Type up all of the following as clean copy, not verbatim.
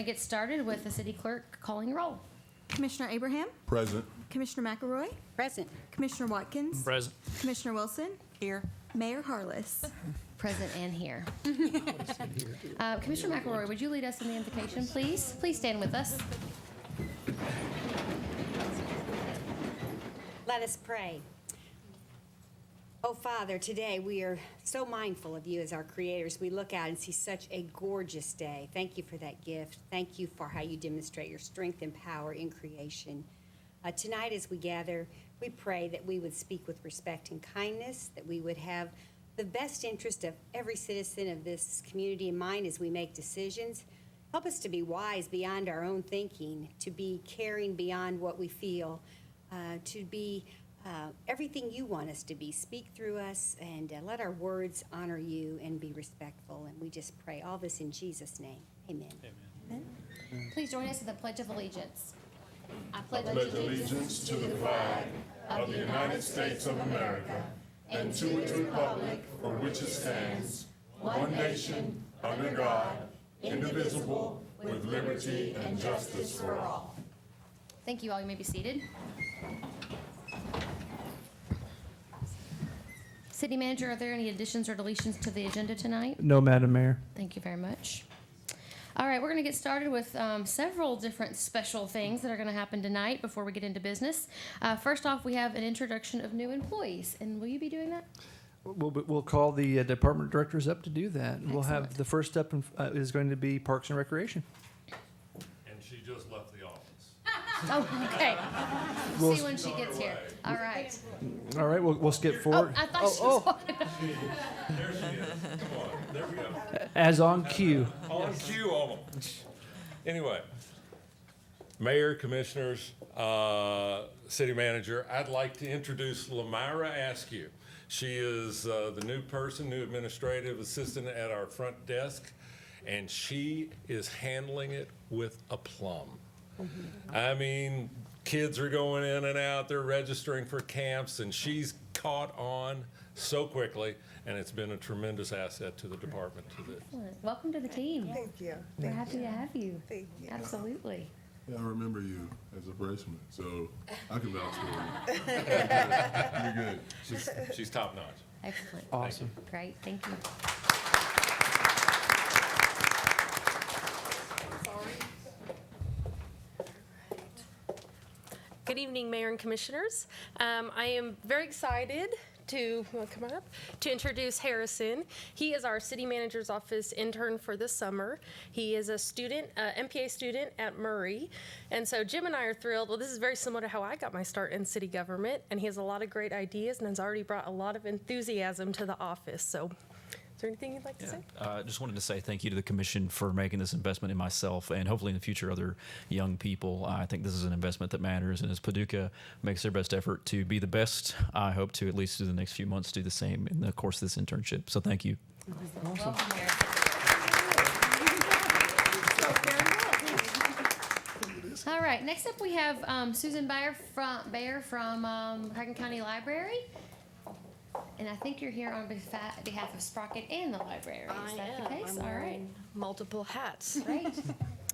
Get started with the city clerk calling roll. Commissioner Abraham, Present. Commissioner McElroy, Present. Commissioner Watkins, Present. Commissioner Wilson, Here. Mayor Harless. Present and here. Commissioner McElroy, would you lead us in the invocation, please? Please stand with us. Let us pray. Oh, Father, today we are so mindful of you as our creators. We look out and see such a gorgeous day. Thank you for that gift. Thank you for how you demonstrate your strength and power in creation. Tonight as we gather, we pray that we would speak with respect and kindness, that we would have the best interest of every citizen of this community in mind as we make decisions. Help us to be wise beyond our own thinking, to be caring beyond what we feel, to be everything you want us to be. Speak through us and let our words honor you and be respectful. And we just pray all this in Jesus' name. Amen. Amen. Please join us in the Pledge of Allegiance. I pledge allegiance to the flag of the United States of America and to its republic for which it stands, one nation, under God, indivisible, with liberty and justice for all. Thank you all. You may be seated. City Manager, are there any additions or deletions to the agenda tonight? No, Madam Mayor. Thank you very much. All right, we're going to get started with several different special things that are going to happen tonight before we get into business. First off, we have an introduction of new employees, and will you be doing that? We'll call the department directors up to do that. We'll have Excellent. the first step is going to be Parks and Recreation. And she just left the office. Oh, okay. We'll- See when she gets here. All right. All right, we'll skip Oh, forward. I thought she was walking. There she is. Come on. There we go. As on cue. On cue almost. Anyway, Mayor, Commissioners, City Manager, I'd like to introduce Lamyra Askew. She is the new administrative assistant at our front desk, and she is handling it with aplomb. I mean, kids are going in and out, they're registering for camps, and she's caught on so quickly, and it's been a tremendous asset to the department to this. Excellent. Welcome to the team. Thank you. We're happy to have you. Thank you. Absolutely. Yeah, I remember you as a freshman, so I can vouch for you. You're good. She's top notch. Excellent. Awesome. Great. Thank you. Good evening, Mayor and Commissioners. I am very excited to introduce Harrison. He is our City Manager's Office intern for this summer. He is a student, MPA student at Murray. And so Jim and I are thrilled. Well, this is very similar to how I got my start in city government, and he has a lot of great ideas and has already brought a lot of enthusiasm to the office. So is there anything you'd like to say? Just wanted to say thank you to the commission for making this investment in myself and hopefully in the future other young people. I think this is an investment that matters, and as Paducah makes their best effort to be the best, I hope to at least through the next few months do the same in the course of this internship. So thank you. Welcome, Harrison. All right. Next up, we have Susan Bayer from Hagen County Library. And I think you're here on behalf of Sprocket and the library. Is that the case? I'm All right. wearing multiple hats. Great. Do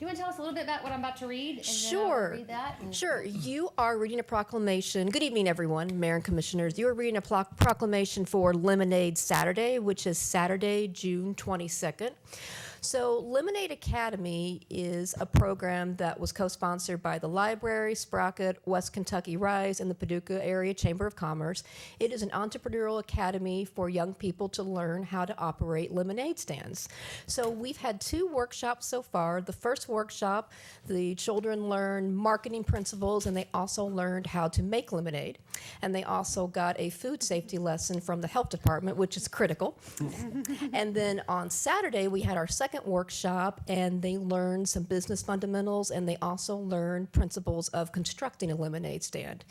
you want to tell us a little bit about what I'm about to read? And Sure. Then I'll read that. And- Sure. You are reading a proclamation. Good evening, everyone, Mayor and Commissioners. You are reading a proclamation for Lemonade Saturday, which is Saturday, June 22nd. So Lemonade Academy is a program that was co-sponsored by the library, Sprocket, West Kentucky Rise, and the Paducah Area Chamber of Commerce. It is an entrepreneurial academy for young people to learn how to operate lemonade stands. So we've had 2 workshops so far. The first workshop, the children learned marketing principles, and they also learned how to make lemonade. And they also got a food safety lesson from the health department, which is critical. And then on Saturday, we had our second workshop, and they learned some business fundamentals, and they also learned principles of constructing a lemonade stand.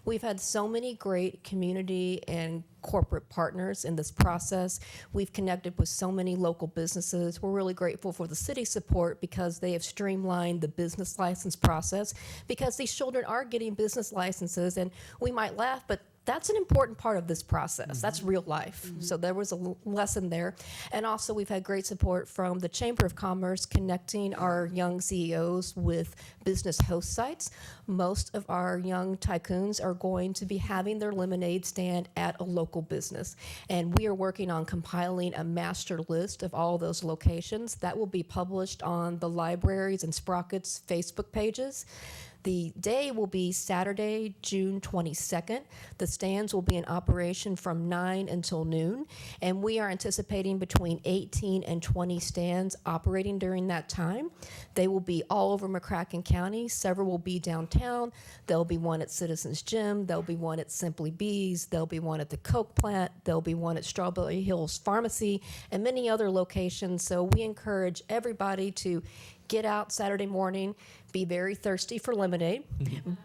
We've had so many great community and corporate partners in this process. We've connected with so many local businesses. We're really grateful for the city support because they have streamlined the business license process, because these children are getting business licenses, and we might laugh, but that's an important part of this process. That's real life. So there was a lesson there. And also we've had great support from the Chamber of Commerce connecting our young CEOs with business host sites. Most of our young tycoons are going to be having their lemonade stand at a local business. And we are working on compiling a master list of all those locations that will be published on the libraries and Sprocket's Facebook pages. The day will be Saturday, June 22nd. The stands will be in operation from 9 until noon, and we are anticipating between 18 and 20 stands operating during that time. They will be all over McCracken County. Several will be downtown. There'll be one at Citizens Gym. There'll be one at Simply Bees. There'll be one at the Coke plant. There'll be one at Strawberry Hills Pharmacy, and many other locations. So we encourage everybody to get out Saturday morning, be very thirsty for lemonade,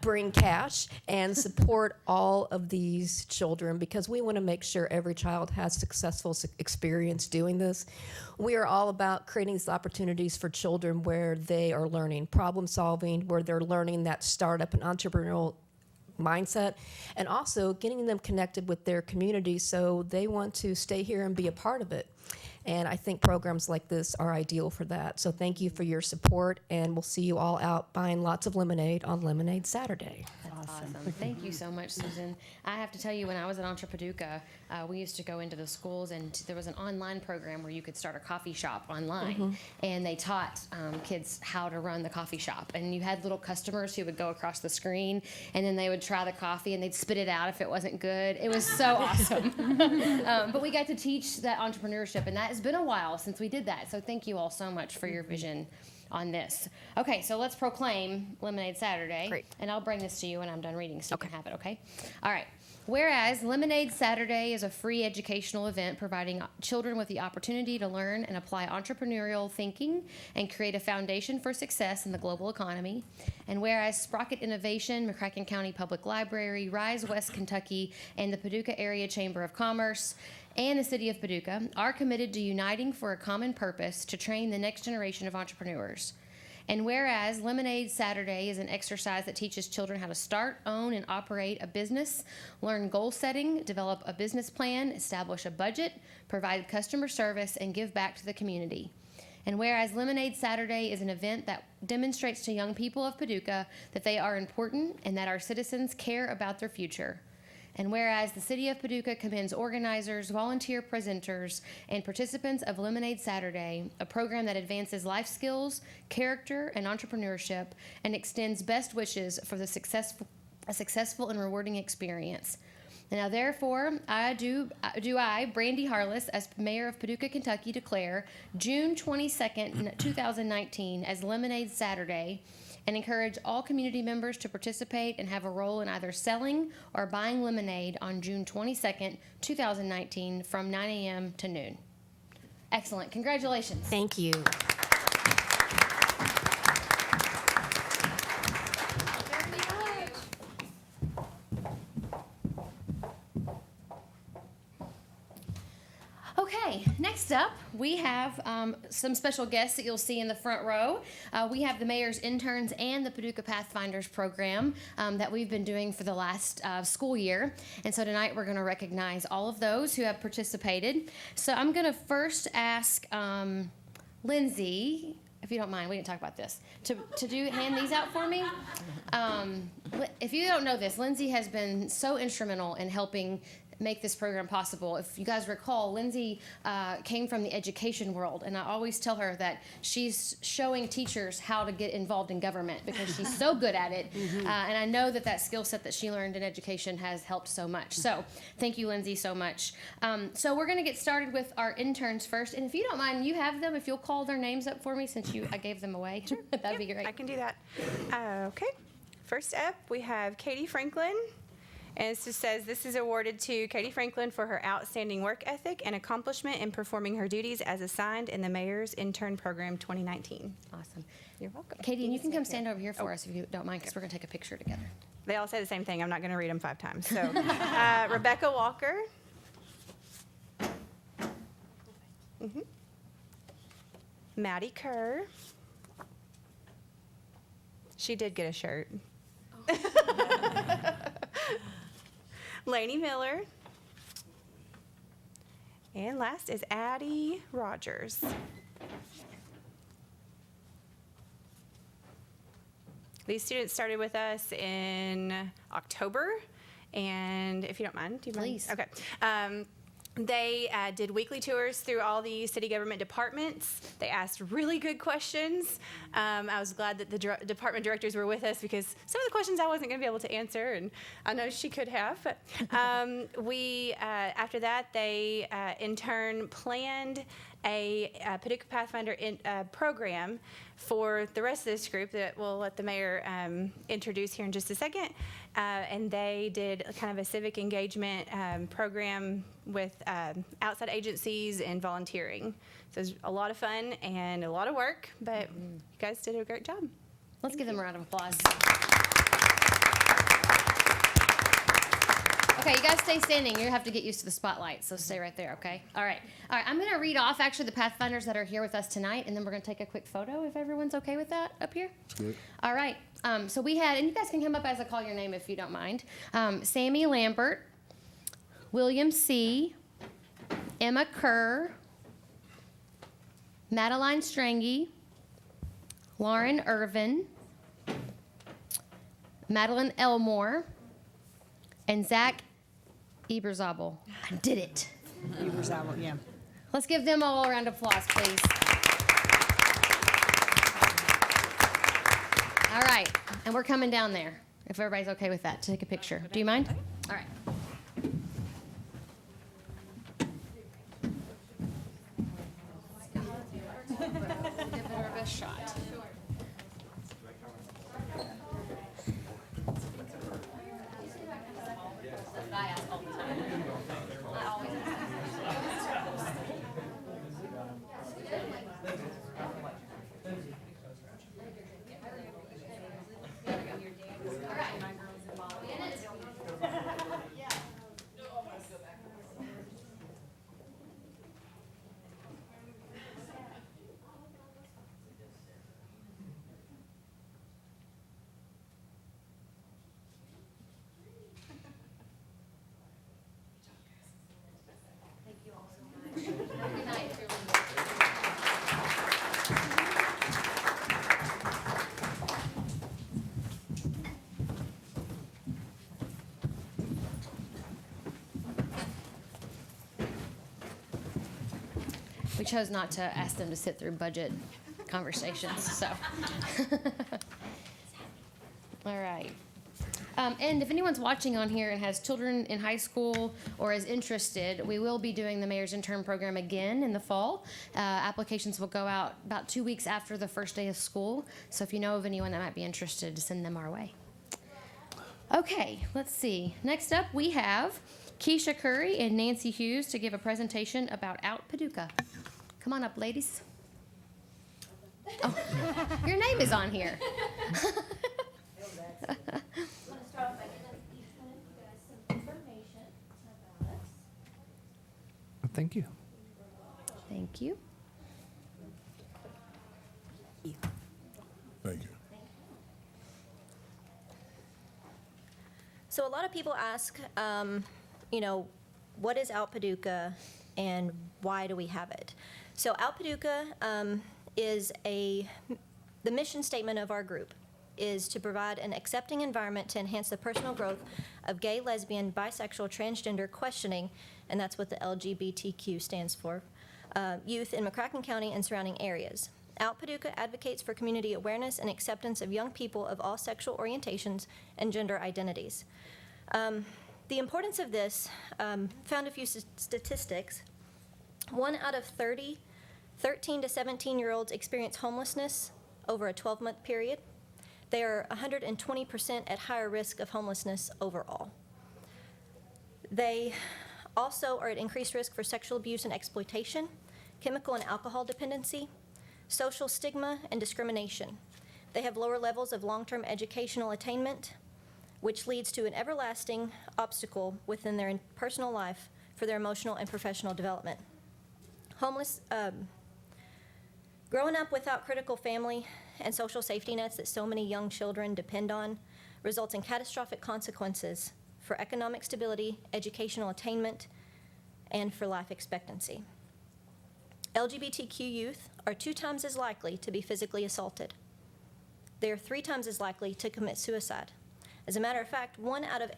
bring cash, and support all of these children because we want to make sure every child has successful experience doing this. We are all about creating these opportunities for children where they are learning problem solving, where they're learning that startup and entrepreneurial mindset, and also getting them connected with their community so they want to stay here and be a part of it. And I think programs like this are ideal for that. So thank you for your support, and we'll see you all out buying lots of lemonade on Lemonade Saturday. Awesome. Thank you so much, Susan. I have to tell you, when I was at Paducah, we used to go into the schools, and there was an online program where you could start a coffee shop online, and they taught kids how to run the coffee shop. And you had little customers who would go across the screen, and then they would try the coffee, and they'd spit it out if it wasn't good. It was so awesome. But we got to teach that entrepreneurship, and that has been a while since we did that. So thank you all so much for your vision on this. Okay, so let's proclaim Lemonade Saturday. Great. And I'll bring this to you when I'm done reading, so you can have it, okay? All right. Whereas Lemonade Saturday is a free educational event providing children with the opportunity to learn and apply entrepreneurial thinking and create a foundation for success in the global economy. And whereas Sprocket Innovation, McCracken County Public Library, Rise West Kentucky, and the Paducah Area Chamber of Commerce and the City of Paducah are committed to uniting for a common purpose to train the next generation of entrepreneurs. And whereas Lemonade Saturday is an exercise that teaches children how to start, own, and operate a business, learn goal setting, develop a business plan, establish a budget, provide customer service, and give back to the community. And whereas Lemonade Saturday is an event that demonstrates to young people of Paducah that they are important and that our citizens care about their future. And whereas the City of Paducah commends organizers, volunteer presenters, and participants of Lemonade Saturday, a program that advances life skills, character, and entrepreneurship, and extends best wishes for a successful and rewarding experience. And now, therefore, I, Brandy Harless, as Mayor of Paducah, Kentucky, declare June 22nd, 2019 as Lemonade Saturday, and encourage all community members to participate and have a role in either selling or buying lemonade on June 22nd, 2019 from 9 a.m. to noon. Excellent. Congratulations. Thank you. Okay, next up, we have some special guests that you'll see in the front row. We have the Mayor's Interns and the Paducah Pathfinders program that we've been doing for the last school year. And so tonight we're going to recognize all of those who have participated. So I'm going to first ask Lindsay, if you don't mind, we didn't talk about this, to hand these out for me. If you don't know this, Lindsay has been so instrumental in helping make this program possible. If you guys recall, Lindsay came from the education world, and I always tell her that she's showing teachers how to get involved in government because she's so good at it. And I know that that skill set that she learned in education has helped so much. So thank you, Lindsay, so much. So we're going to get started with our interns first. And if you don't mind, you have them. If you'll call their names up for me since I gave them away. Sure. That'd be great. I can do that. Okay. First up, we have Katie Franklin. And it says, this is awarded to Katie Franklin for her outstanding work ethic and accomplishment in performing her duties as assigned in the Mayor's Intern Program 2019. Awesome. You're welcome. Katie, and you can come stand over here for us if you don't mind, because we're going to take a picture together. They all say the same thing. I'm not going to read them 5 times. So, Rebecca Walker. Maddie Kerr. She did get a shirt. Lainey Miller. And last is Addie Rogers. These students started with us in October, and if you don't mind, do you mind? Please. Okay. They did weekly tours through all the city government departments. They asked really good questions. I was glad that the department directors were with us because some of the questions I wasn't going to be able to answer, and I know she could have. But after that, they in turn planned a Paducah Pathfinder program for the rest of this group that we'll let the mayor introduce here in just a second. And they did kind of a civic engagement program with outside agencies and volunteering. So it was a lot of fun and a lot of work, but you guys did a great job. Let's give them a round of applause. Okay, you guys stay standing. You have to get used to the spotlight, so stay right there, okay? All right. I'm going to read off, actually, the Pathfinders that are here with us tonight, and then we're going to take a quick photo, if everyone's okay with that up here. Good. All right. So we had, and you guys can come up as I call your name if you don't mind. Sammy Lambert, William C., Emma Kerr, Madeline Strange, Lauren Irvin, Madeline Elmore, and Zach Eberzabel. I did it. Eberzabel, yeah. Let's give them all a round of applause, please. All right, and we're coming down there, if everybody's okay with that, to take a picture. Do you mind? All right. Give it our best shot. I ask all the time. I always We chose not to ask them to sit through budget conversations, so. All right. And if anyone's watching on here and has children in high school or is interested, we will be doing the Mayor's Intern Program again in the fall. Applications will go out about 2 weeks after the first day of school. So if you know of anyone that might be interested, send them our way. Okay, let's see. Next up, we have Keisha Curry and Nancy Hughes to give a presentation about Out Paducah. Come on up, ladies. Oh, your name is on here. Thank you. Thank you. Thank you. So a lot of people ask, what is Out Paducah and why do we have it? So Out Paducah is the mission statement of our group is to provide an accepting environment to enhance the personal growth of gay, lesbian, bisexual, transgender questioning, and that's what the LGBTQ stands for, youth in McCracken County and surrounding areas. Out Paducah advocates for community awareness and acceptance of young people of all sexual orientations and gender identities. The importance of this, found a few statistics. 1 out of 30 13 to 17-year-olds experience homelessness over a 12-month period. They are 120% at higher risk of homelessness overall. They also are at increased risk for sexual abuse and exploitation, chemical and alcohol dependency, social stigma, and discrimination. They have lower levels of long-term educational attainment, which leads to an everlasting obstacle within their personal life for their emotional and professional development. Growing up without critical family and social safety nets that so many young children depend on results in catastrophic consequences for economic stability, educational attainment, and for life expectancy. LGBTQ youth are 2 times as likely to be physically assaulted. They are 3 times as likely to commit suicide. As a matter of fact, 1 out of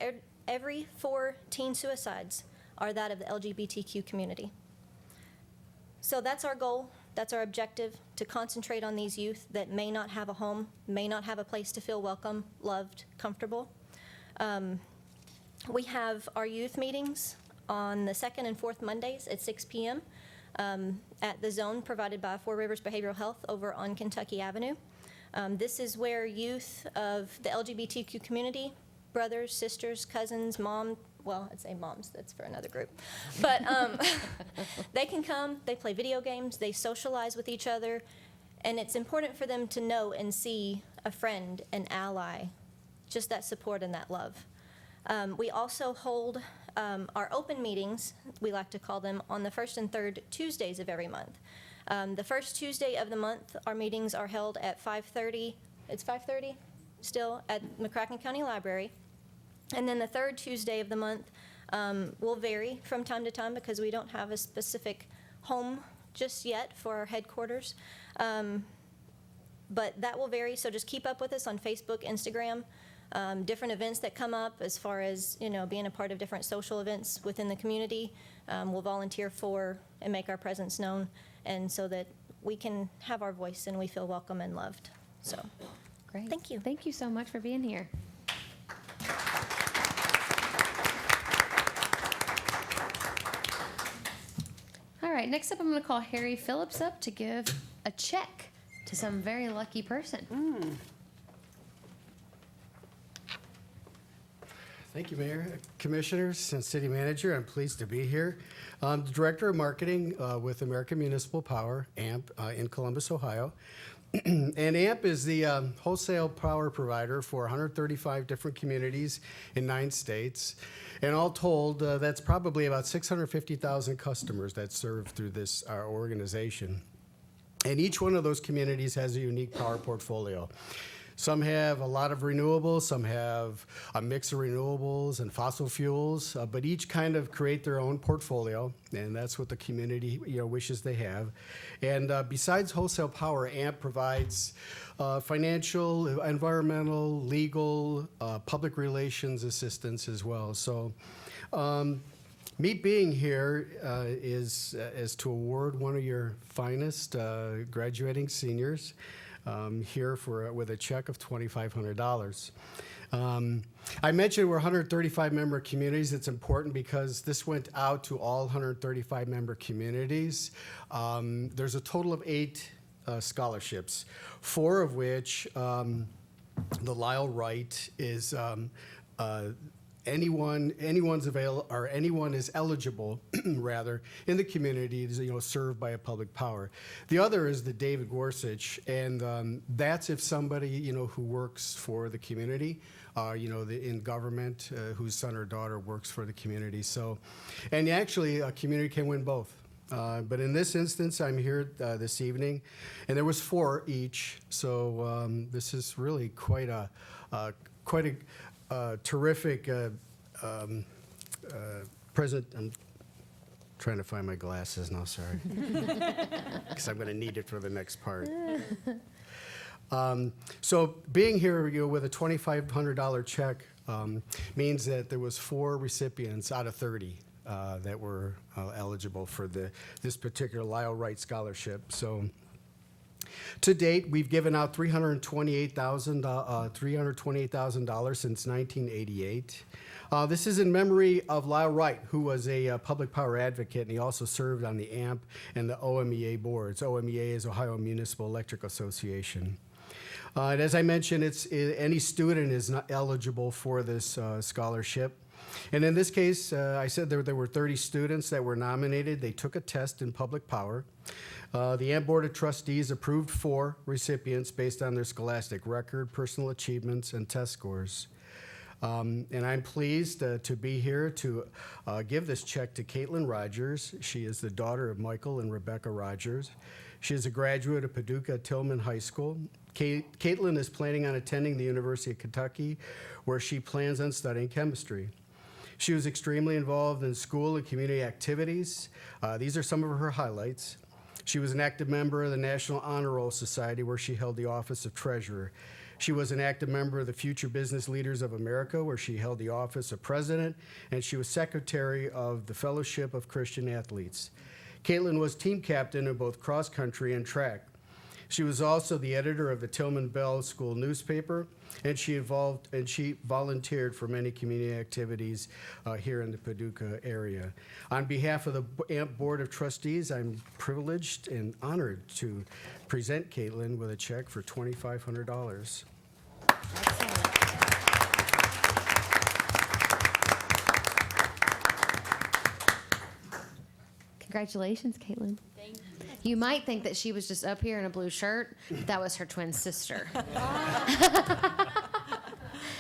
every 4 teen suicides are that of the LGBTQ community. So that's our goal, that's our objective, to concentrate on these youth that may not have a home, may not have a place to feel welcome, loved, comfortable. We have our youth meetings on the 2nd and 4th Mondays at 6 p.m. At the zone provided by Four Rivers Behavioral Health over on Kentucky Avenue. This is where youth of the LGBTQ community, brothers, sisters, cousins, well, I'd say moms, that's for another group. But they can come, they play video games, they socialize with each other, and it's important for them to know and see a friend, an ally, just that support and that love. We also hold our open meetings, we like to call them, on the 1st and 3rd Tuesdays of every month. The first Tuesday of the month, our meetings are held at 5:30. It's 5:30 still at McCracken County Library. And then the 3rd Tuesday of the month will vary from time to time because we don't have a specific home just yet for our headquarters. But that will vary, so just keep up with us on Facebook, Instagram, different events that come up as far as, being a part of different social events within the community. We'll volunteer for and make our presence known, and so that we can have our voice and we feel welcome and loved. So, Great. Thank you. Thank you so much for being here. All right, next up I'm going to call Harry Phillips up to give a check to some very lucky person. Thank you, Mayor, Commissioners, and City Manager. I'm pleased to be here. I'm the Director of Marketing with American Municipal Power, AMP, in Columbus, Ohio. And AMP is the wholesale power provider for 135 different communities in 9 states. And all told, that's probably about 650,000 customers that serve through this our organization. And each one of those communities has a unique power portfolio. Some have a lot of renewables, some have a mix of renewables and fossil fuels, but each kind of create their own portfolio, and that's what the community wishes they have. And besides wholesale power, AMP provides financial, environmental, legal, public relations assistance as well. So me being here is to award one of your finest graduating seniors. Here with a check of $2,500. I mentioned we're 135 member communities. It's important because this went out to all 135 member communities. There's a total of 8 scholarships, 4 of which the Lyle Wright is anyone is eligible rather in the community is served by a public power. The other is the David Gorsuch, and that's if somebody who works for the community, in government, whose son or daughter works for the community. So, and actually a community can win both. But in this instance, I'm here this evening, and there was 4 each. So this is really quite a terrific present. I'm trying to find my glasses now, sorry. Because I'm going to need it for the next part. So being here with a $2,500 check means that there was 4 recipients out of 30 that were eligible for this particular Lyle Wright Scholarship. So to date, we've given out $328,000 since 1988. This is in memory of Lyle Wright, who was a public power advocate, and he also served on the AMP and the OMEA boards. OMEA is Ohio Municipal Electric Association. And as I mentioned, any student is not eligible for this scholarship. And in this case, I said there were 30 students that were nominated. They took a test in public power. The AMP Board of Trustees approved 4 recipients based on their scholastic record, personal achievements, and test scores. And I'm pleased to be here to give this check to Caitlin Rogers. She is the daughter of Michael and Rebecca Rogers. She is a graduate of Paducah Tillman High School. Caitlin is planning on attending the University of Kentucky, where she plans on studying chemistry. She was extremely involved in school and community activities. These are some of her highlights. She was an active member of the National Honor Roll Society, where she held the office of treasurer. She was an active member of the Future Business Leaders of America, where she held the office of president, and she was secretary of the Fellowship of Christian Athletes. Caitlin was team captain in both cross country and track. She was also the editor of the Tillman Bell School newspaper, and she volunteered for many community activities here in the Paducah area. On behalf of the AMP Board of Trustees, I'm privileged and honored to present Caitlin with a check for $2,500. Congratulations, Caitlin. Thank you. You might think that she was just up here in a blue shirt. That was her twin sister.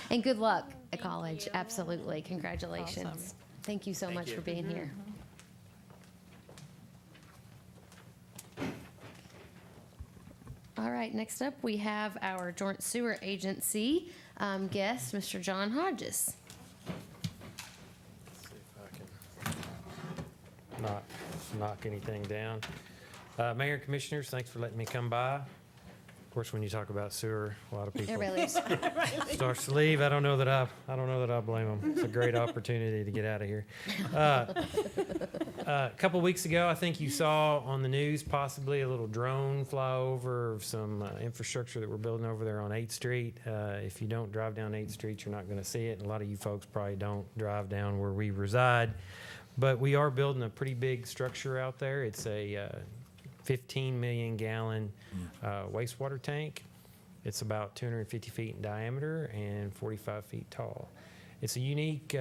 And good luck at college. Absolutely. Congratulations. Awesome. Thank you so much for being here. All right, next up we have our Joint Sewer Agency guest, Mr. John Hodges. See if I can not knock anything down. Mayor and Commissioners, thanks for letting me come by. Of course, when you talk about sewer, a lot of people Everybody leaves. starts to leave. I don't know that I blame them. It's a great opportunity to get out of here. A couple weeks ago, I think you saw on the news possibly a little drone fly over of some infrastructure that we're building over there on 8th Street. If you don't drive down 8th Street, you're not going to see it. And a lot of you folks probably don't drive down where we reside. But we are building a pretty big structure out there. It's a 15 million gallon wastewater tank. It's about 250 feet in diameter and 45 feet tall. It's a unique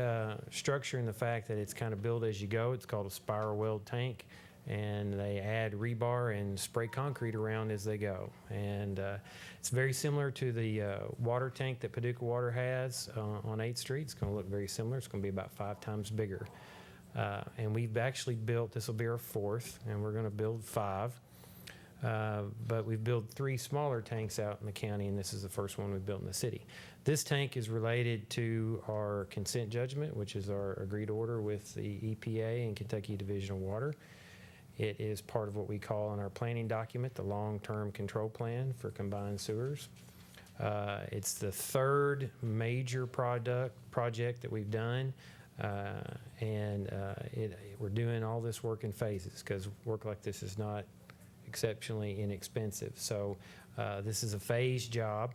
structure in the fact that it's kind of built as you go. It's called a spiral weld tank, and they add rebar and spray concrete around as they go. And it's very similar to the water tank that Paducah Water has on 8th Street. It's going to look very similar. It's going to be about 5 times bigger. And we've actually built, this will be our 4th, and we're going to build 5. But we've built 3 smaller tanks out in the county, and this is the first one we've built in the city. This tank is related to our consent judgment, which is our agreed order with the EPA and Kentucky Division of Water. It is part of what we call in our planning document the long-term control plan for combined sewers. It's the 3rd major project that we've done. We're doing all this work in phases because work like this is not exceptionally inexpensive. So this is a phased job.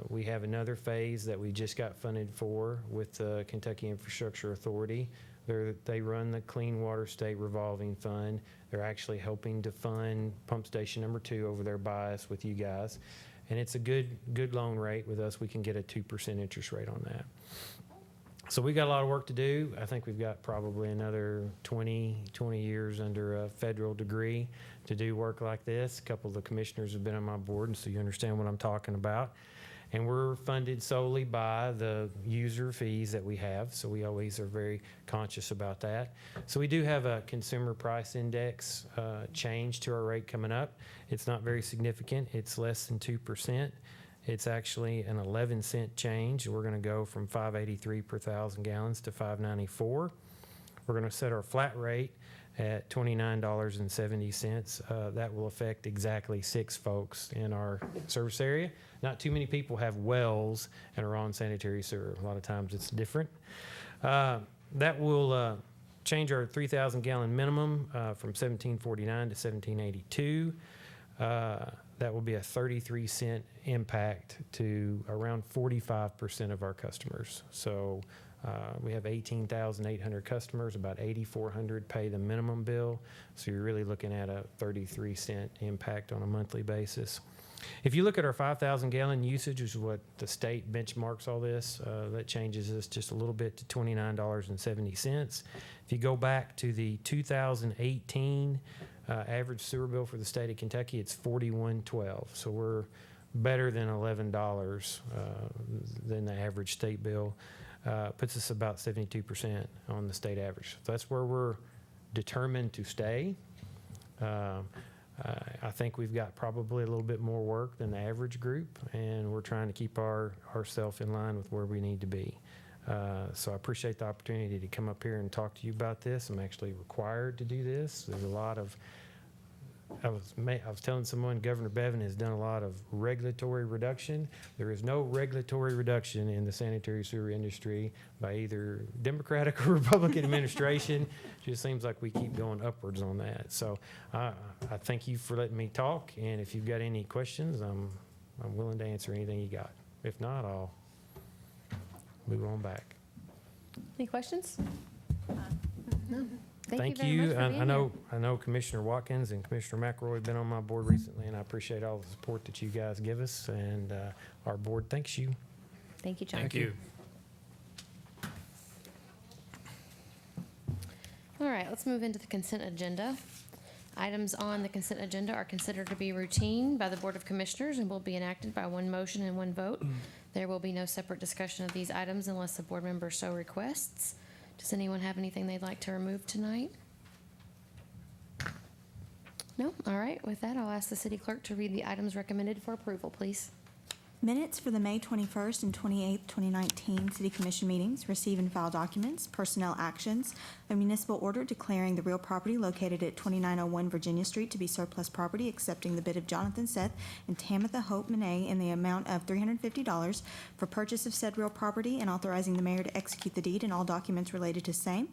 We have another phase that we just got funded for with the Kentucky Infrastructure Authority. They run the Clean Water State Revolving Fund. They're actually helping to fund pump station number 2 over there by us with you guys. And it's a good loan rate with us. We can get a 2% interest rate on that. So we got a lot of work to do. I think we've got probably another 20 years under a federal degree to do work like this. A couple of the commissioners have been on my board, and so you understand what I'm talking about. And we're funded solely by the user fees that we have, so we always are very conscious about that. So we do have a consumer price index change to our rate coming up. It's not very significant. It's less than 2%. It's actually an 11-cent change. We're going to go from $5.83 per 1,000 gallons to $5.94. We're going to set our flat rate at $29.70. That will affect exactly 6 folks in our service area. Not too many people have wells and are on sanitary sewer. A lot of times it's different. That will change our 3,000 gallon minimum from $17.49 to $17.82. That will be a 33-cent impact to around 45% of our customers. So we have 18,800 customers, about 8,400 pay the minimum bill. So you're really looking at a 33-cent impact on a monthly basis. If you look at our 5,000 gallon usage, which is what the state benchmarks all this, that changes us just a little bit to $29.70. If you go back to the 2018 average sewer bill for the state of Kentucky, it's $41.12. So we're better than $11 than the average state bill. Puts us about 72% on the state average. So that's where we're determined to stay. I think we've got probably a little bit more work than the average group, and we're trying to keep ourselves in line with where we need to be. So I appreciate the opportunity to come up here and talk to you about this. I'm actually required to do this. There's a lot of, I was telling someone, Governor Bevin has done a lot of regulatory reduction. There is no regulatory reduction in the sanitary sewer industry by either Democratic or Republican administration. Just seems like we keep going upwards on that. So I thank you for letting me talk. And if you've got any questions, I'm willing to answer anything you got. If not, I'll move on back. Any questions? No. Thank very much you. for being here. I know Commissioner Watkins and Commissioner McElroy have been on my board recently, and I appreciate all the support that you guys give us, and our board thanks you. Thank you, John. Thank you. All right, let's move into the consent agenda. Items on the consent agenda are considered to be routine by the Board of Commissioners and will be enacted by one motion and one vote. There will be no separate discussion of these items unless the board member so requests. Does anyone have anything they'd like to remove tonight? No? All right, with that, I'll ask the city clerk to read the items recommended for approval, please. Minutes for the May 21st and 28th, 2019 City Commission meetings, receive and file documents, personnel actions, a municipal order declaring the real property located at 2901 Virginia Street to be surplus property, accepting the bid of Jonathan Seth and Tamitha Hope Monet in the amount of $350 for purchase of said real property and authorizing the mayor to execute the deed and all documents related to same.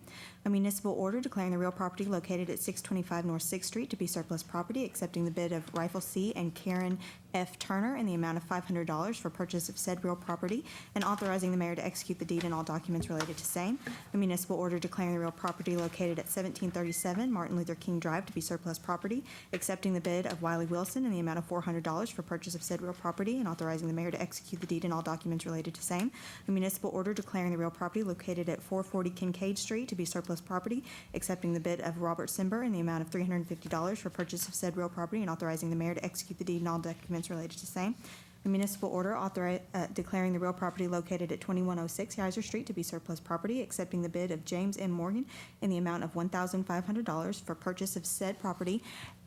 A municipal order declaring the real property located at 625 North 6th Street to be surplus property, accepting the bid of Rifle C and Karen F. Turner in the amount of $500 for purchase of said real property and authorizing the mayor to execute the deed and all documents related to same. A municipal order declaring the real property located at 1737 Martin Luther King Drive to be surplus property, accepting the bid of Wiley Wilson in the amount of $400 for purchase of said real property and authorizing the mayor to execute the deed and all documents related to same. A municipal order declaring the real property located at 440 Kincaid Street to be surplus property, accepting the bid of Robert Simber in the amount of $350 for purchase of said real property and authorizing the mayor to execute the deed and all documents related to same. A municipal order declaring the real property located at 2106 Geyser Street to be surplus property, accepting the bid of James M. Morgan in the amount of $1,500 for purchase of said property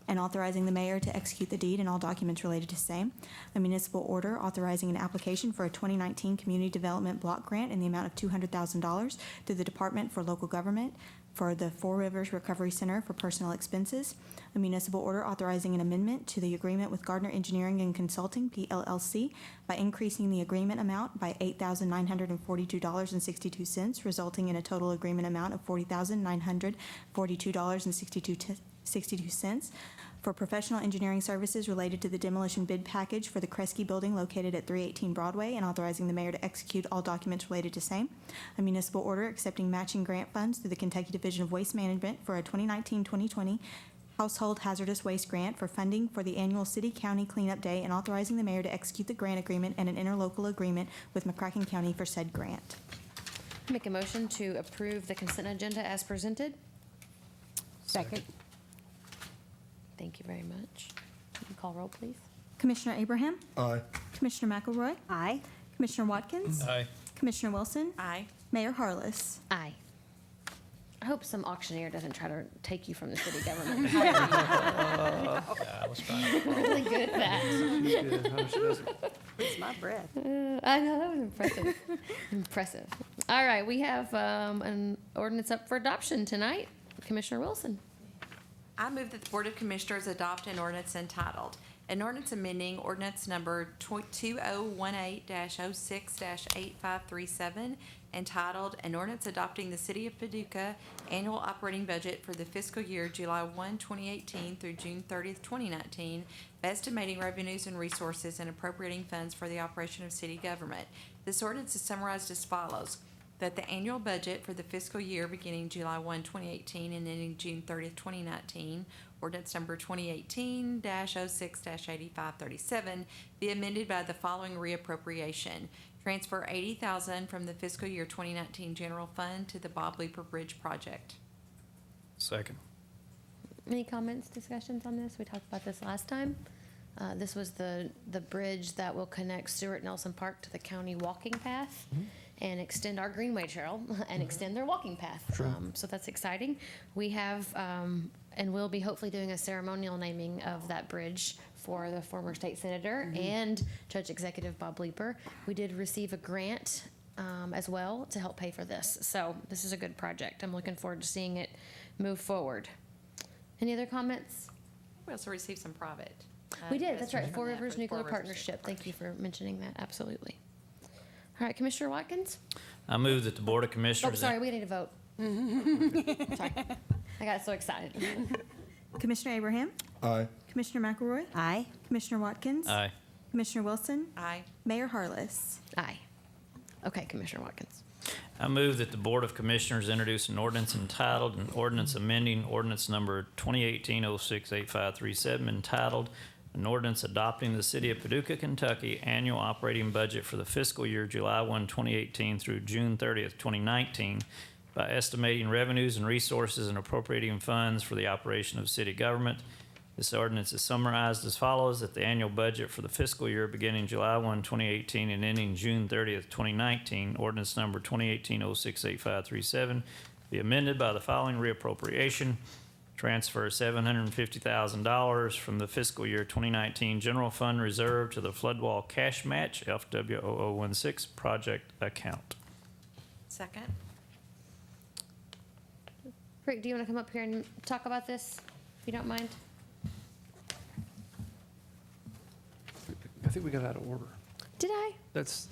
and authorizing the mayor to execute the deed and all documents related to same. A municipal order authorizing an application for a 2019 Community Development Block Grant in the amount of $200,000 through the Department for Local Government for the Four Rivers Recovery Center for personal expenses. A municipal order authorizing an amendment to the agreement with Gardner Engineering and Consulting, PLLC, by increasing the agreement amount by $8,942.62, resulting in a total agreement amount of $40,942.62 for professional engineering services related to the demolition bid package for the Kresge Building located at 318 Broadway and authorizing the mayor to execute all documents related to same. A municipal order accepting matching grant funds through the Kentucky Division of Waste Management for a 2019-2020 Household Hazardous Waste Grant for funding for the annual City-County Cleanup Day and authorizing the mayor to execute the grant agreement and an interlocal agreement with McCracken County for said grant. Make a motion to approve the consent agenda as presented. Second. Thank you very much. You can call roll, please. Commissioner Abraham? Aye. Commissioner McElroy? Aye. Commissioner Watkins? Aye. Commissioner Wilson? Aye. Mayor Harless? Aye. I hope some auctioneer doesn't try to take you from the city government. Yeah, I was fine. Really good at that. It's my breath. I know, that was impressive. Impressive. All right, we have an ordinance up for adoption tonight. Commissioner Wilson. I move that the Board of Commissioners adopt an ordinance entitled, an ordinance amending ordinance number 2018-06-8537, entitled, an ordinance adopting the City of Paducah annual operating budget for the fiscal year July 1, 2018 through June 30th, 2019, estimating revenues and resources and appropriating funds for the operation of city government. This ordinance is summarized as follows. That the annual budget for the fiscal year beginning July 1, 2018 and ending June 30th, 2019, ordinance number 2018-06-8537, be amended by the following reappropriation. Transfer $80,000 from the fiscal year 2019 general fund to the Bob Leeper Bridge project. Second. Any comments, discussions on this? We talked about this last time. This was the bridge that will connect Stewart Nelson Park to the county walking path. And extend our Greenway Trail and extend their walking path. So that's exciting. We have and we'll be hopefully doing a ceremonial naming of that bridge for the former state senator and Judge Executive Bob Leeper. We did receive a grant as well to help pay for this. So this is a good project. I'm looking forward to seeing it move forward. Any other comments? We also received some private. We did, that's right, investment Four from that Rivers for the Nuclear Four Rivers Partnership. Thank you for mentioning that, absolutely. All right, Commissioner Watkins? I move that the Board of Oh, Commissioners. sorry, we need to vote. Sorry, I got so excited. Commissioner Abraham? Aye. Commissioner McElroy? Aye. Commissioner Watkins? Aye. Commissioner Wilson? Aye. Mayor Harless? Aye. Okay, Commissioner Watkins. I move that the Board of Commissioners introduce an ordinance entitled, an ordinance amending ordinance number 2018-06-8537 entitled, an ordinance adopting the City of Paducah, Kentucky annual operating budget for the fiscal year July 1, 2018 through June 30th, 2019 by estimating revenues and resources and appropriating funds for the operation of city government. This ordinance is summarized as follows, that the annual budget for the fiscal year beginning July 1, 2018 and ending June 30th, 2019, ordinance number 2018-06-8537, be amended by the following reappropriation. Transfer $750,000 from the fiscal year 2019 general fund reserve to the floodwall cash match FW0016 project account. Second. Rick, do you want to come up here and talk about this, if you don't mind? I think we got out of order. Did I? This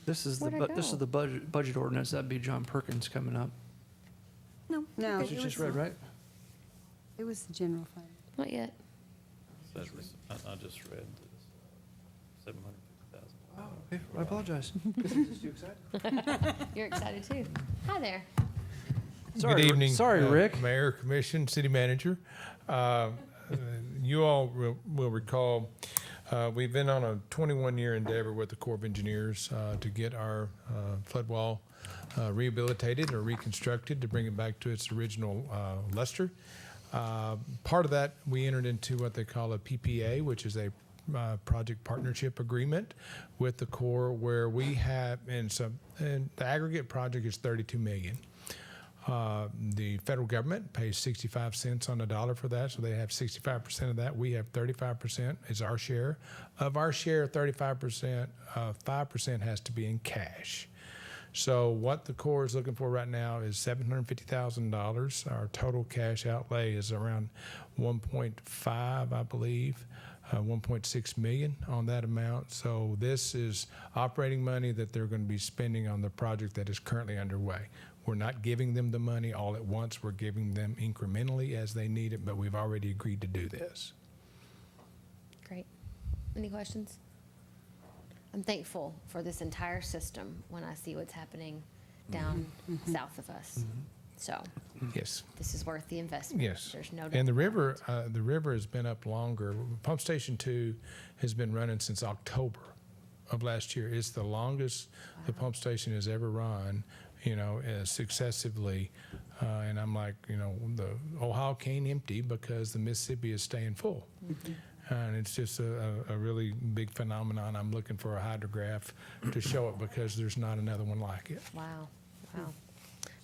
is Where'd I this is go? the budget ordinance. That'd be John Perkins coming up. No. No, What you just read, right? it was the general fund. Not yet. I just read $750,000. Oh, okay. I apologize. Is you excited? You're excited too. Hi there. Sorry, Good evening. Sorry, Rick. Mayor, Commission, City Manager. You all will recall, we've been on a 21-year endeavor with the Corps of Engineers to get our flood wall rehabilitated or reconstructed to bring it back to its original luster. Part of that, we entered into what they call a PPA, which is a project partnership agreement with the Corps, where we have, and the aggregate project is $32 million. The federal government pays 65 cents on the dollar for that, so they have 65% of that. We have 35% is our share. Of our share, 35%, 5% has to be in cash. So what the Corps is looking for right now is $750,000. Our total cash outlay is around 1.5, I believe, 1.6 million on that amount. So this is operating money that they're going to be spending on the project that is currently underway. We're not giving them the money all at once. We're giving them incrementally as they need it, but we've already agreed to do this. Great. Any questions? I'm thankful for this entire system when I see what's happening down south of us. So Yes. this is worth the investment. Yes. There's no doubt. And the about it. river has been up longer. Pump Station 2 has been running since October of last year. It's the longest the pump station has ever run, successively. And I'm like, the Ohio can't empty because the Mississippi is staying full. And it's just a really big phenomenon. I'm looking for a hydrograph to show it because there's not another one like it. Wow.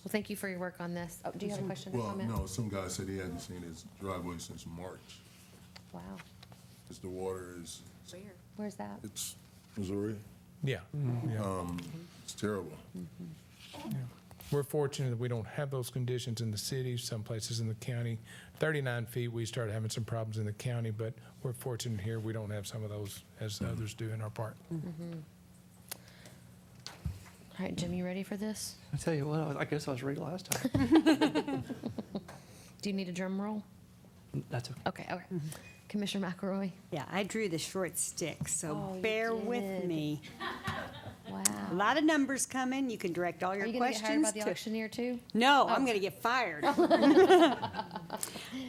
Well, thank you for your work on this. Oh, do you have a question or Well, comment? no, some guy said he hadn't seen his driveway since March. Wow. Because the water is, Where? Where's that? it's Missouri. Yeah. Yeah. It's terrible. We're fortunate that we don't have those conditions in the city. Some places in the county, 39 feet, we started having some problems in the county, but we're fortunate here we don't have some of those as others do in our part. All right, Jim, you ready for this? I tell you what, I guess I was ready last time. Do you need a drum roll? That's okay. Okay. Commissioner McElroy? Yeah, I drew the short stick, so Oh, you bear with did. me. Wow. A lot of numbers coming. You can direct all your Are you going to questions get hired by the to. auctioneer too? No, I'm going to get fired.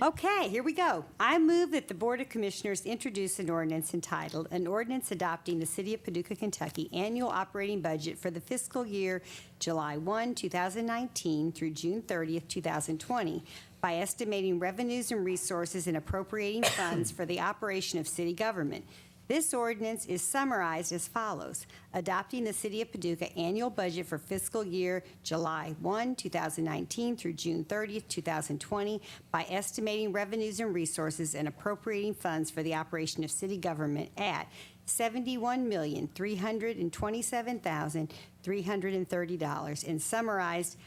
Okay, here we go. I move that the Board of Commissioners introduce an ordinance entitled, an ordinance adopting the City of Paducah, Kentucky annual operating budget for the fiscal year July 1, 2019 through June 30th, 2020 by estimating revenues and resources and appropriating funds for the operation of city government. This ordinance is summarized as follows. Adopting the City of Paducah annual budget for fiscal year July 1, 2019 through June 30th, 2020 by estimating revenues and resources and appropriating funds for the operation of city government at $71,327,330 and summarized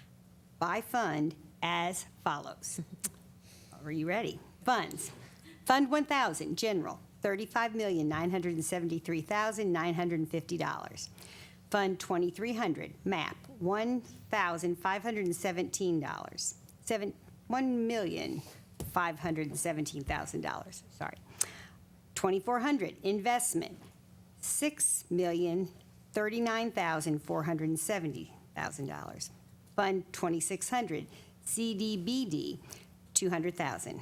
by fund as follows. Are you ready? Funds. Fund 1000, General, $35,973,950. Fund 2300, MAP, $1,517. $1,517,000. Sorry. 2400, Investment, $6,039,470,000. Fund 2600, CDBD, $200,000.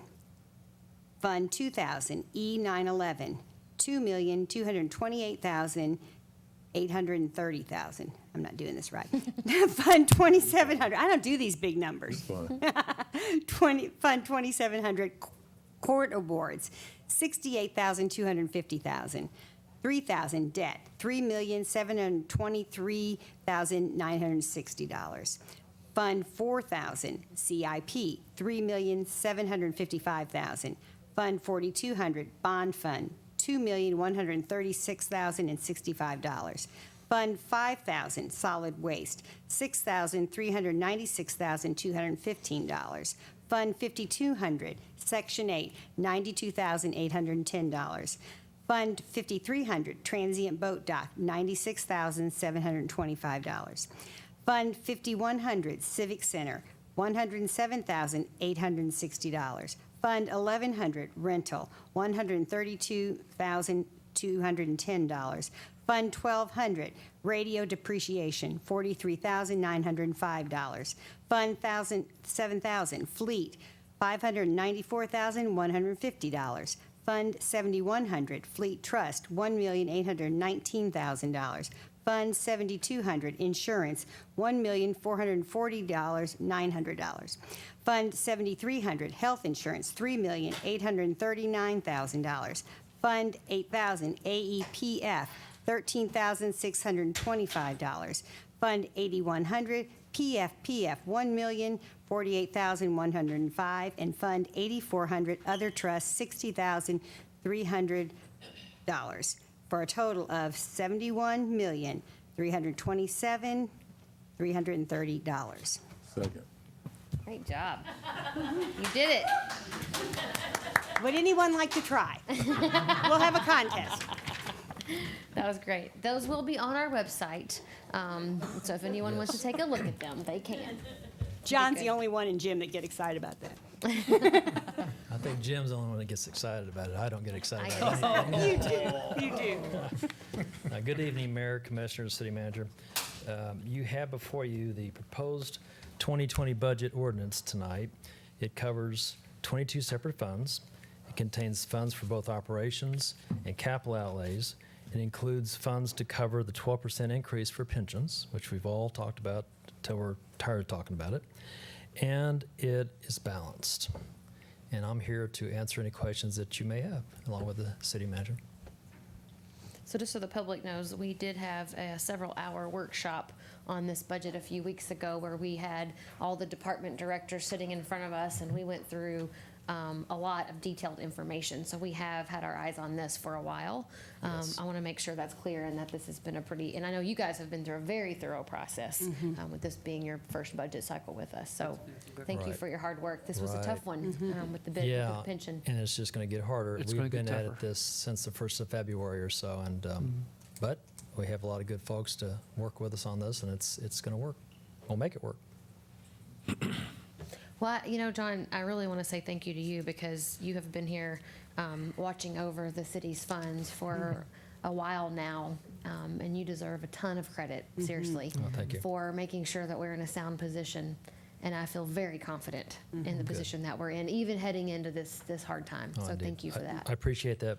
Fund 2000, E911, $2,228,830,000. I'm not doing this right. Fund 2700, I don't do these big numbers. Fund 2700, Court Awards, $68,250,000. 3,000 debt, $3,723,960. Fund 4,000 CIP, $3,755,000. Fund 4,200 Bond Fund, $2,136,065. Fund 5,000 Solid Waste, $6,396,215. Fund 5,200 Section 8, $92,810. Fund 5,300 Transient Boat Dock, $96,725. Fund 5,100 Civic Center, $107,860. Fund 1,100 Rental, $132,210. Fund 1,200 Radio Depreciation, $43,905. Fund 7,000 Fleet, $594,150. Fund 7,100 Fleet Trust, $1,819,000. Fund 7,200 Insurance, $1,440,900. Fund 7,300 Health Insurance, $3,839,000. Fund 8,000 AEPF, $13,625. Fund 8,100 PFPF, $1,048,105. And Fund 8,400 Other Trusts, $60,300. For a total of $71,327,330. Second. Great job. You did it. Would anyone like to try? We'll have a contest. That was great. Those will be on our website. So if anyone wants to take a look at them, they can. John's the only one in gym that get excited about that. I think Jim's the only one that gets excited about it. I don't get excited I about it. You do. Good evening, Mayor, Commissioners, City Manager. You have before you the proposed 2020 budget ordinance tonight. It covers 22 separate funds. It contains funds for both operations and capital outlays. It includes funds to cover the 12% increase for pensions, which we've all talked about until we're tired of talking about it. And it is balanced. And I'm here to answer any questions that you may have, along with the city manager. So just so the public knows, we did have a several-hour workshop on this budget a few weeks ago where we had all the department directors sitting in front of us, and we went through a lot of detailed information. So we have had our eyes on this for a while. Yes. I want to make sure that's clear and that this has been a pretty, and I know you guys have been through a very thorough process with this being your first budget cycle with us. So thank you Right. for your hard work. This was a Right. tough one with the bid, with the pension. And it's just going to get harder. It's We've gonna get been at tougher. it this since the 1st of February or so, and but we have a lot of good folks to work with us on this, and it's going to work. We'll make it work. Well, John, I really want to say thank you to you because you have been here watching over the city's funds for a while now, and you deserve a ton of credit, seriously, Oh, thank you. for making sure that we're in a sound position. And I feel very confident in the position that we're in, even heading into this hard time. Oh, So indeed. thank you for that. I appreciate that,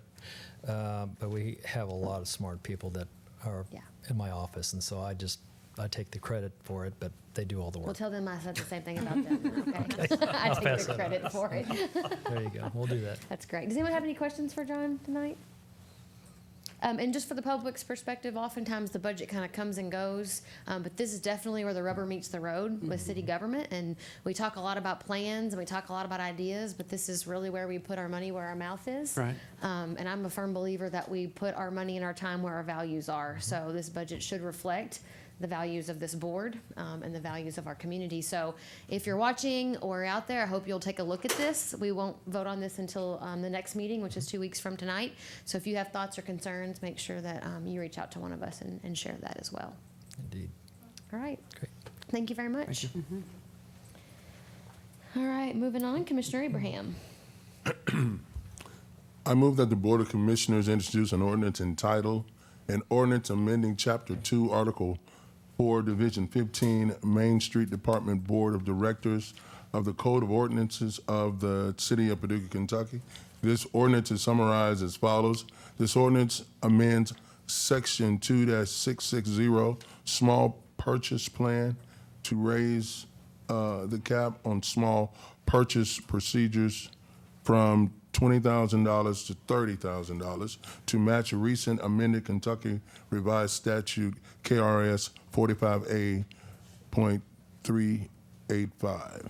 but we have a lot of smart people that are Yeah. in my office, and so I take the credit for it, but they do all the Well, work. tell them I said the same thing about them. Okay. I I'll take pass the that on. credit for it. There you go. We'll do that. That's great. Does anyone have any questions for John tonight? And just for the public's perspective, oftentimes the budget kind of comes and goes, but this is definitely where the rubber meets the road with city government. And we talk a lot about plans and we talk a lot about ideas, but this is really where we put our money where our mouth is. Right. And I'm a firm believer that we put our money and our time where our values are. So this budget should reflect the values of this board and the values of our community. So if you're watching or out there, I hope you'll take a look at this. We won't vote on this until the next meeting, which is 2 weeks from tonight. So if you have thoughts or concerns, make sure that you reach out to one of us and share that as well. Indeed. All right. Great. Thank you very much. All right, moving on, Commissioner Abraham. I move that the Board of Commissioners introduce an ordinance entitled, an ordinance amending Chapter 2, Article 4, Division 15, Main Street Department Board of Directors of the Code of Ordinances of the City of Paducah, Kentucky. This ordinance is summarized as follows. This ordinance amends Section 2-660, Small Purchase Plan, to raise the cap on small purchase procedures from $20,000 to $30,000 to match a recent amended Kentucky Revised Statute KRS 45A.385.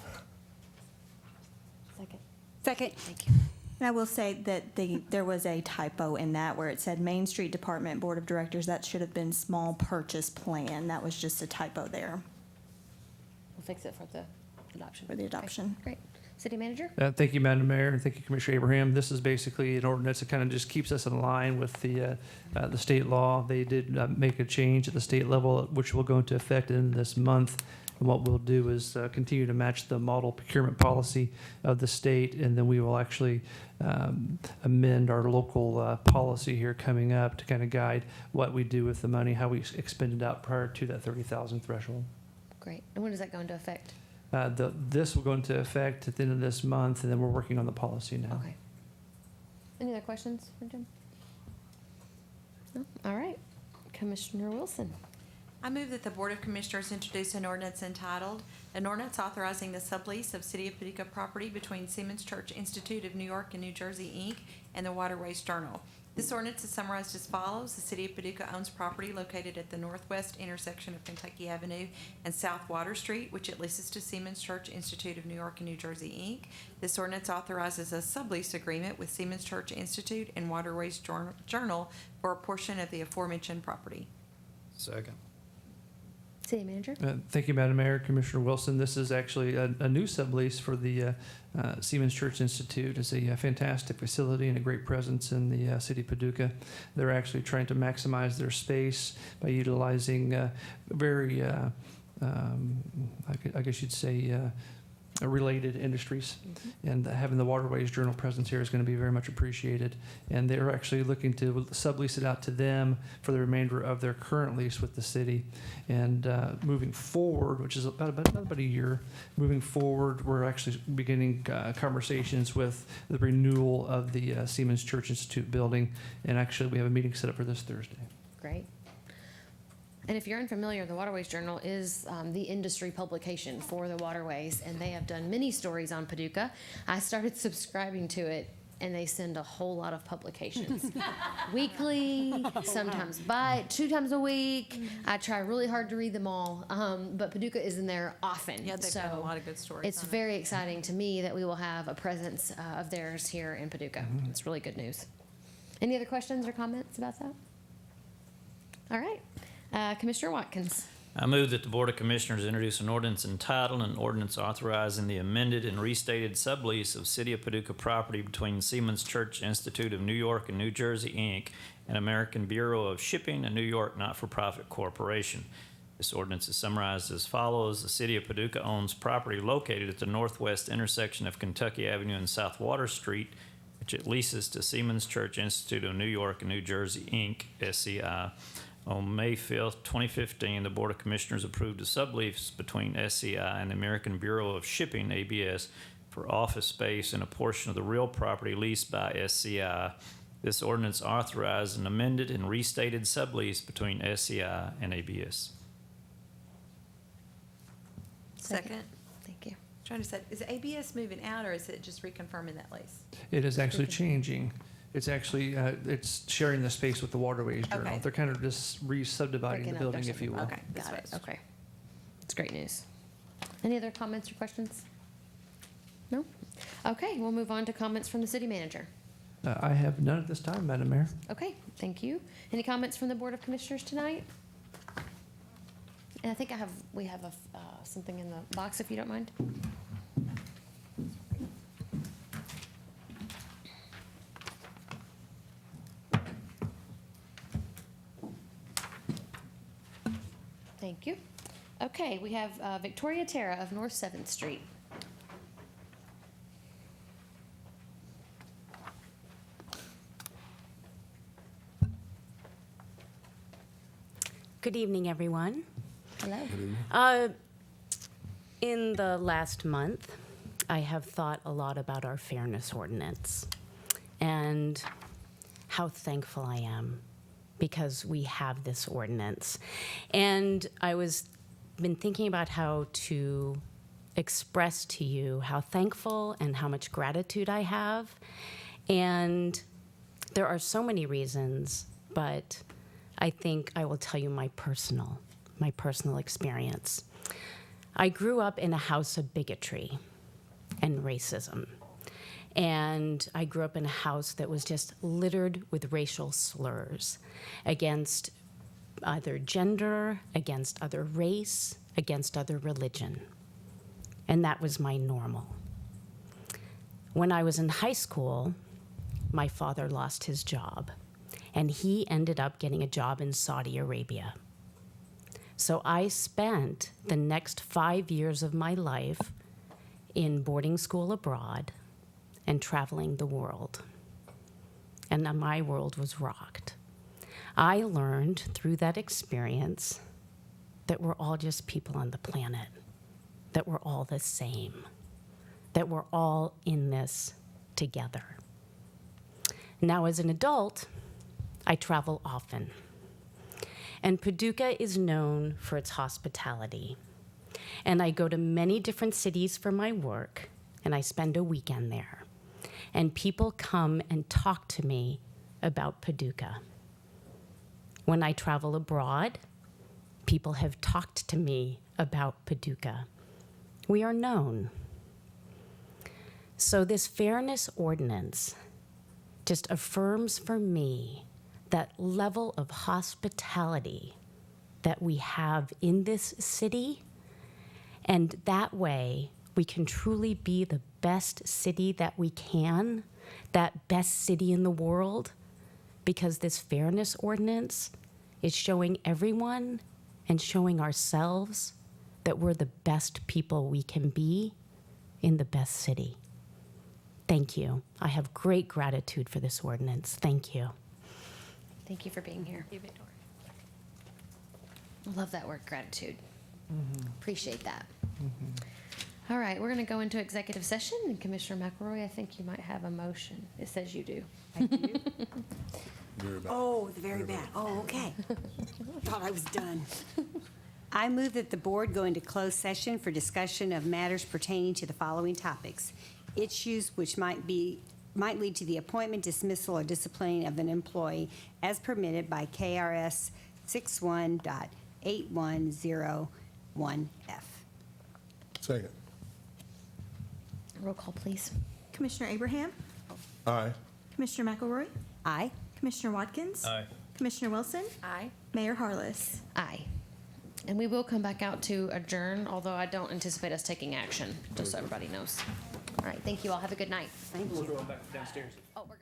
Second. Thank you. And I will say that there was a typo in that where it said Main Street Department Board of Directors. That should have been Small Purchase Plan. That was just a typo there We'll fix it for the adoption. for the adoption. Okay, great. City Manager? Thank you, Madam Mayor, and thank you, Commissioner Abraham. This is basically an ordinance that kind of just keeps us in line with the state law. They did make a change at the state level, which will go into effect in this month. And what we'll do is continue to match the model procurement policy of the state, and then we will actually amend our local policy here coming up to kind of guide what we do with the money, how we expend it out prior to that 30,000 threshold. Great. And when does that go into effect? This will go into effect at the end of this month, and then we're working on the policy now. Okay. Any other questions for Jim? No? All right. Commissioner Wilson. I move that the Board of Commissioners introduce an ordinance entitled, an ordinance authorizing the sublease of City of Paducah property between Siemens Church Institute of New York and New Jersey, Inc., and the Waterways Journal. This ordinance is summarized as follows. The City of Paducah owns property located at the northwest intersection of Kentucky Avenue and South Water Street, which it leases to Siemens Church Institute of New York and New Jersey, Inc. This ordinance authorizes a sublease agreement with Siemens Church Institute and Waterways Journal for a portion of the aforementioned property. Second. City Manager? Thank you, Madam Mayor, Commissioner Wilson. This is actually a new sublease for the Siemens Church Institute. It's a fantastic facility and a great presence in the city of Paducah. They're actually trying to maximize their space by utilizing very, I guess you'd say, related industries. And having the Waterways Journal presence here is going to be very much appreciated. And they're actually looking to sublease it out to them for the remainder of their current lease with the city. And moving forward, which is about a year, moving forward, we're actually beginning conversations with the renewal of the Siemens Church Institute building. And actually, we have a meeting set up for this Thursday. Great. And if you're unfamiliar, the Waterways Journal is the industry publication for the waterways, and they have done many stories on Paducah. I started subscribing to it, and they send a whole lot of publications. Weekly, sometimes 2 times a week. I try really hard to read them all, but Paducah is in there often. Yeah, they've got a lot of good stories. It's very exciting to me that we will have a presence of theirs here in Paducah. It's really good news. Any other questions or comments about that? All right. Commissioner Watkins. I move that the Board of Commissioners introduce an ordinance entitled, an ordinance authorizing the amended and restated sublease of City of Paducah property between Siemens Church Institute of New York and New Jersey, Inc., and American Bureau of Shipping, a New York not-for-profit corporation. This ordinance is summarized as follows. The City of Paducah owns property located at the northwest intersection of Kentucky Avenue and South Water Street, which it leases to Siemens Church Institute of New York and New Jersey, Inc., SCI. On May 5th, 2015, the Board of Commissioners approved a sublease between SCI and the American Bureau of Shipping, ABS, for office space and a portion of the real property leased by SCI. This ordinance authorized an amended and restated sublease between SCI and ABS. Second. Thank you. Trying to say, is ABS moving out or is it just reconfirming that lease? It is actually changing. It's actually, it's sharing the space with the Waterways Journal. Okay. They're kind of just re-subdividing Breaking the up building, their if you will. Okay, That's got right, it. okay. It's great news. Any other comments or questions? No? Okay, we'll move on to comments from the city manager. I have none at this time, Madam Mayor. Okay, thank you. Any comments from the Board of Commissioners tonight? And I think we have something in the box, if you don't mind. Thank you. Okay, we have Victoria Terra of North 7th Street. Good evening, everyone. Hello. In the last month, I have thought a lot about our fairness ordinance and how thankful I am because we have this ordinance. And I was been thinking about how to express to you how thankful and how much gratitude I have. And there are so many reasons, but I think I will tell you my personal experience. I grew up in a house of bigotry and racism. And I grew up in a house that was just littered with racial slurs against other gender, against other race, against other religion. And that was my normal. When I was in high school, my father lost his job, and he ended up getting a job in Saudi Arabia. So I spent the next 5 years of my life in boarding school abroad and traveling the world. And my world was rocked. I learned through that experience that we're all just people on the planet, that we're all the same, that we're all in this together. Now, as an adult, I travel often. And Paducah is known for its hospitality. And I go to many different cities for my work, and I spend a weekend there. And people come and talk to me about Paducah. When I travel abroad, people have talked to me about Paducah. We are known. So this fairness ordinance just affirms for me that level of hospitality that we have in this city, and that way we can truly be the best city that we can, that best city in the world, because this fairness ordinance is showing everyone and showing ourselves that we're the best people we can be in the best city. Thank you. I have great gratitude for this ordinance. Thank you. Thank you for being here. You, Victoria. I love that word, gratitude. Appreciate that. All right, we're going to go into executive session, and Commissioner McElroy, I think you might have a motion. It says you do. I do. Oh, the very bad. Oh, okay. Thought I was done. I move that the board go into closed session for discussion of matters pertaining to the following topics: issues which might lead to the appointment, dismissal, or disciplining of an employee as permitted by KRS 61.8101F. Second. Roll call, please. Commissioner Abraham? Aye. Commissioner McElroy? Aye. Commissioner Watkins? Aye. Commissioner Wilson? Aye. Mayor Harless? Aye. And we will come back out to adjourn, although I don't anticipate us taking action, just so everybody knows. All right, thank you all. Have a good night. Thank you. Going back downstairs. Oh, we're